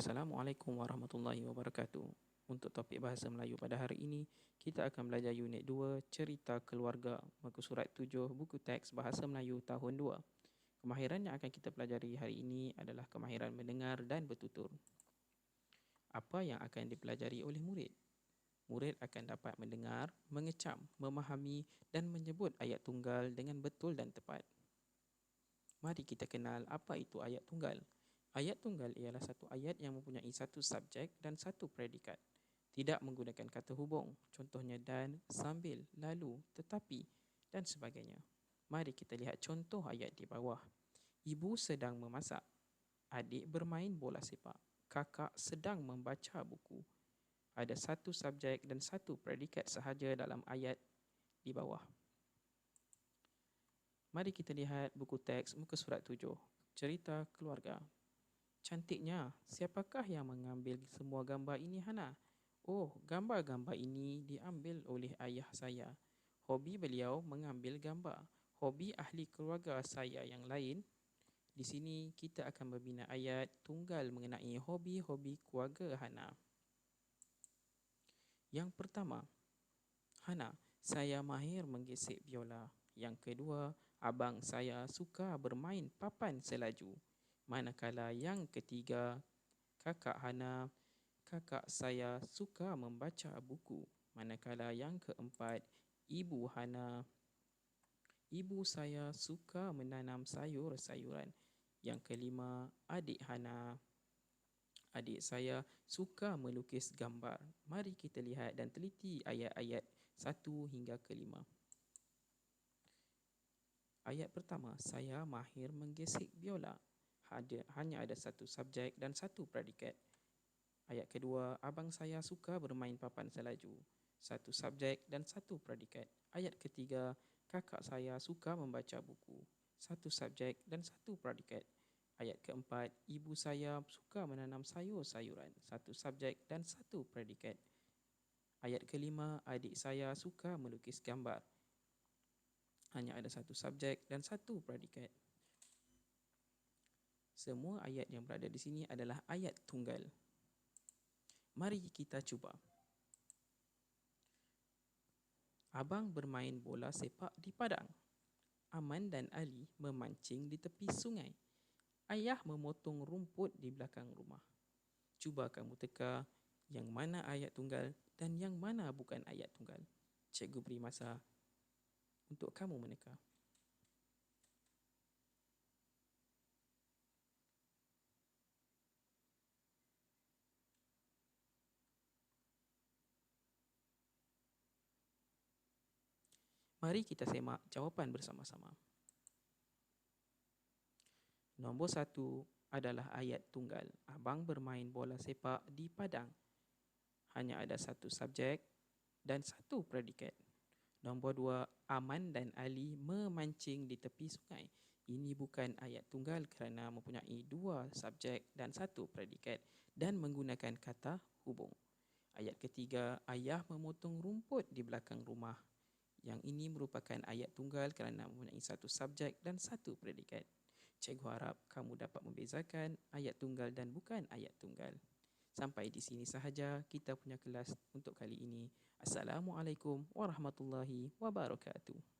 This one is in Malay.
Assalamualaikum warahmatullahi wabarakatuh. Untuk topik bahasa Melayu pada hari ini, kita akan belajar unit 2, cerita keluarga, muka surat 7, buku teks bahasa Melayu tahun 2. Kemahiran yang akan kita pelajari hari ini adalah kemahiran mendengar dan bertutur. Apa yang akan dipelajari oleh murid? Murid akan dapat mendengar, mengecam, memahami dan menyebut ayat tunggal dengan betul dan tepat. Mari kita kenal apa itu ayat tunggal. Ayat tunggal ialah satu ayat yang mempunyai satu subjek dan satu predikat. Tidak menggunakan kata hubung, contohnya dan, sambil, lalu, tetapi dan sebagainya. Mari kita lihat contoh ayat di bawah. Ibu sedang memasak. Adik bermain bola sepak. Kakak sedang membaca buku. Ada satu subjek dan satu predikat sahaja dalam ayat di bawah. Mari kita lihat buku teks muka surat 7. Cerita keluarga. Cantiknya, siapakah yang mengambil semua gambar ini, Hana? Oh, gambar-gambar ini diambil oleh ayah saya. Hobi beliau mengambil gambar. Hobi ahli keluarga saya yang lain. Di sini kita akan membina ayat tunggal mengenai hobi-hobi keluarga Hana. Yang pertama, Hana, saya mahir menggesek biola. Yang kedua, abang saya suka bermain papan selaju. Manakala yang ketiga, kakak Hana, kakak saya suka membaca buku. Manakala yang keempat, ibu Hana, ibu saya suka menanam sayur-sayuran. Yang kelima, adik Hana, adik saya suka melukis gambar. Mari kita lihat dan teliti ayat-ayat 1 hingga ke 5. Ayat pertama, saya mahir menggesek biola. Hanya ada satu subjek dan satu predikat. Ayat kedua, abang saya suka bermain papan selaju. Satu subjek dan satu predikat. Ayat ketiga, kakak saya suka membaca buku. Satu subjek dan satu predikat. Ayat keempat, ibu saya suka menanam sayur-sayuran. Satu subjek dan satu predikat. Ayat kelima, adik saya suka melukis gambar. Hanya ada satu subjek dan satu predikat. Semua ayat yang berada di sini adalah ayat tunggal. Mari kita cuba. Abang bermain bola sepak di padang. Aman dan Ali memancing di tepi sungai. Ayah memotong rumput di belakang rumah. Cuba kamu teka yang mana ayat tunggal dan yang mana bukan ayat tunggal. Cikgu beri masa untuk kamu meneka. Mari kita semak jawapan bersama-sama. Nombor 1 adalah ayat tunggal. Abang bermain bola sepak di padang. Hanya ada satu subjek dan satu predikat. Nombor 2, Aman dan Ali memancing di tepi sungai. Ini bukan ayat tunggal kerana mempunyai dua subjek dan satu predikat dan menggunakan kata hubung. Ayat ketiga, ayah memotong rumput di belakang rumah. Yang ini merupakan ayat tunggal kerana mempunyai satu subjek dan satu predikat. Cikgu harap kamu dapat membezakan ayat tunggal dan bukan ayat tunggal. Sampai di sini sahaja kita punya kelas untuk kali ini. Assalamualaikum warahmatullahi wabarakatuh.